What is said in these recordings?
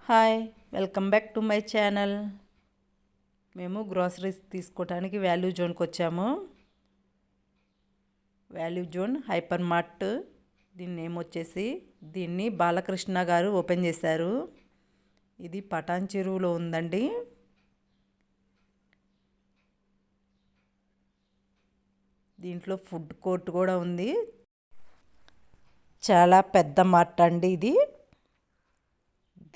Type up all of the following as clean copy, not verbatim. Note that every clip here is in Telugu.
Hi, welcome back to my channel. మేము గ్రాసరీస్ తీసుకోవడానికి వాల్యూ జోన్కి వచ్చాము. వాల్యూ జోన్ హైపర్ మార్ట్, దీని నేమ్ వచ్చేసి. దీన్ని బాలకృష్ణ గారు ఓపెన్ చేశారు. ఇది పటాన్ చెరువులో ఉందండి. దీంట్లో ఫుడ్ కోర్ట్ కూడా ఉంది. చాలా పెద్ద మార్ట్ అండి ఇది.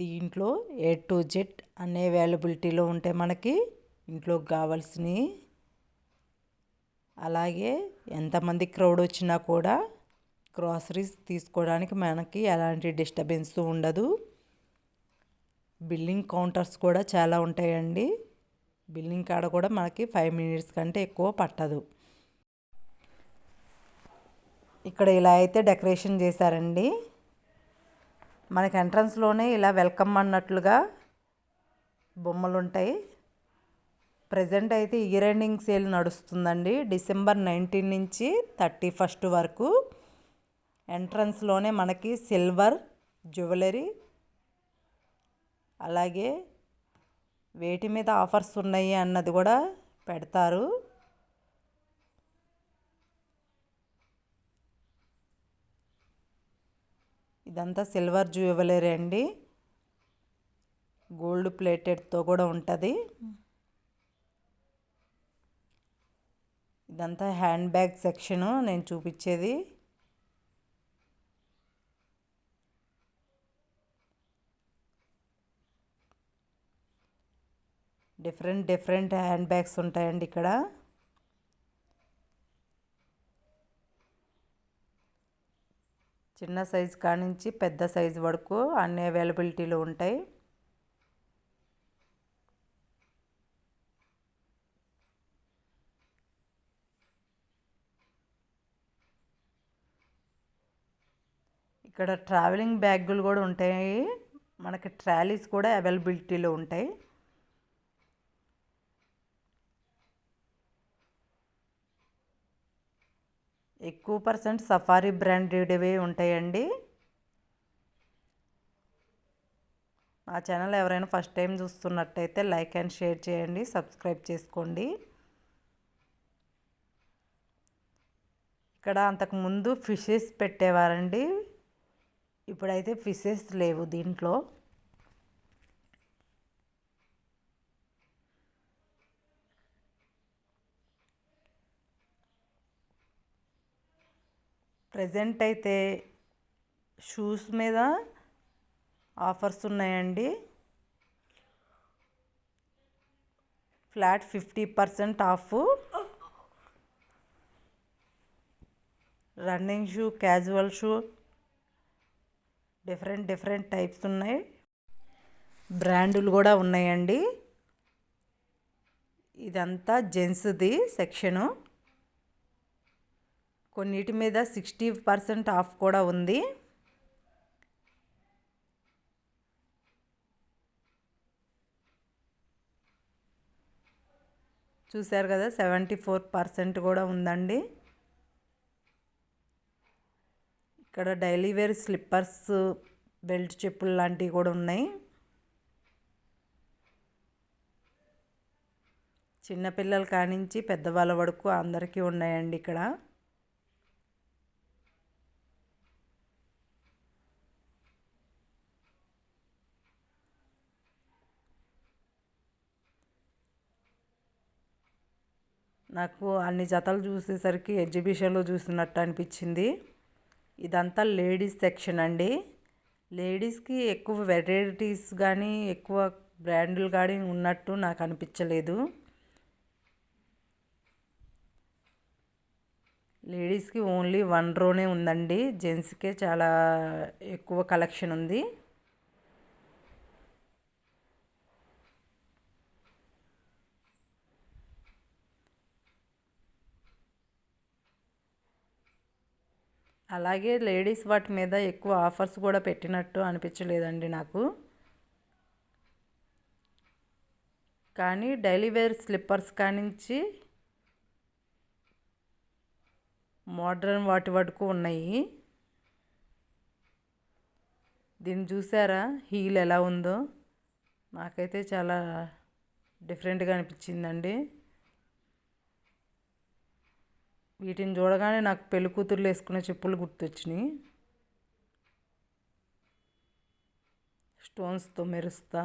దీంట్లో A to Z అనే అవైలబిలిటీలో ఉంటాయి మనకి, ఇంట్లోకి కావాల్సినవి. అలాగే ఎంతమంది క్రౌడ్ వచ్చినా కూడా గ్రాసరీస్ తీసుకోవడానికి మనకి ఎలాంటి డిస్టర్బెన్స్ ఉండదు. బిల్లింగ్ కౌంటర్స్ కూడా చాలా ఉంటాయండి. బిల్లింగ్ కాడ కూడా మనకి 5 minutes కంటే ఎక్కువ పట్టదు. ఇక్కడ ఇలా అయితే డెకరేషన్ చేశారండి. మనకి ఎంట్రన్స్లోనే ఇలా వెల్కమ్ అన్నట్లుగా బొమ్మలు ఉంటాయి. ప్రజెంట్ అయితే ఇయర్ ఎండింగ్ సేల్ నడుస్తుందండి. డిసెంబర్ 19 నుంచి 31 వరకు. ఎంట్రన్స్లోనే మనకి సిల్వర్ జ్యువెలరీ, అలాగే వేటి మీద ఆఫర్స్ ఉన్నాయి అన్నది కూడా పెడతారు. ఇదంతా సిల్వర్ జ్యువెలరీ అండి. గోల్డ్ ప్లేటెడ్తో కూడా ఉంటుంది. ఇదంతా హ్యాండ్ బ్యాగ్ సెక్షను నేను చూపించేది. డిఫరెంట్ హ్యాండ్ బ్యాగ్స్ ఉంటాయండి ఇక్కడ. చిన్న సైజు కానించి పెద్ద సైజు వరకు అన్ని అవైలబిలిటీలో ఉంటాయి. ఇక్కడ ట్రావెలింగ్ బ్యాగులు కూడా ఉంటాయి. మనకి ట్రాలీస్ కూడా అవైలబిలిటీలో ఉంటాయి. ఎక్కువ % సఫారీ బ్రాండెడ్వే ఉంటాయండి. మా ఛానల్ ఎవరైనా ఫస్ట్ టైం చూస్తున్నట్టయితే లైక్ అండ్ షేర్ చేయండి, సబ్స్క్రైబ్ చేసుకోండి. ఇక్కడ అంతకుముందు ఫిషెస్ పెట్టేవారండి. ఇప్పుడైతే ఫిషెస్ లేవు దీంట్లో. ప్రజెంట్ అయితే షూస్ మీద ఆఫర్స్ ఉన్నాయండి. Flat 50% of. Running shoe, casual shoe, different types ఉన్నాయి. బ్రాండులు కూడా ఉన్నాయండి. ఇదంతా జెంట్స్ది సెక్షను. కొన్నిటి మీద 60% ఆఫ్ కూడా ఉంది. చూశారు కదా, 74% కూడా ఉందండి. ఇక్కడ డైలీ వేర్ స్లిప్పర్స్, బెల్ట్ చెప్పులు లాంటివి కూడా ఉన్నాయి. చిన్నపిల్లల కానించి పెద్దవాళ్ళ వరకు అందరికీ ఉన్నాయండి ఇక్కడ. నాకు అన్ని జతలు చూసేసరికి ఎగ్జిబిషన్లో చూసినట్టు అనిపించింది. ఇదంతా లేడీస్ సెక్షన్ అండి. లేడీస్కి ఎక్కువ వెరైటీస్ కానీ ఎక్కువ బ్రాండ్లు కానీ ఉన్నట్టు నాకు అనిపించలేదు. లేడీస్కి ఓన్లీ 1 రోనే ఉందండి. జెంట్స్కే చాలా ఎక్కువ కలెక్షన్ ఉంది. అలాగే లేడీస్ వాటి మీద ఎక్కువ ఆఫర్స్ కూడా పెట్టినట్టు అనిపించలేదండి నాకు. కానీ డైలీ వేర్ స్లిప్పర్స్ కానించి మోడ్రన్ వాటి వరకు ఉన్నాయి. దీన్ని చూసారా హీల్ ఎలా ఉందో? నాకైతే చాలా డిఫరెంట్గా అనిపించిందండి. వీటిని చూడగానే నాకు పెళ్లి కూతుర్లు వేసుకునే చెప్పులు గుర్తొచ్చినాయి, స్టోన్స్తో మెరుస్తా.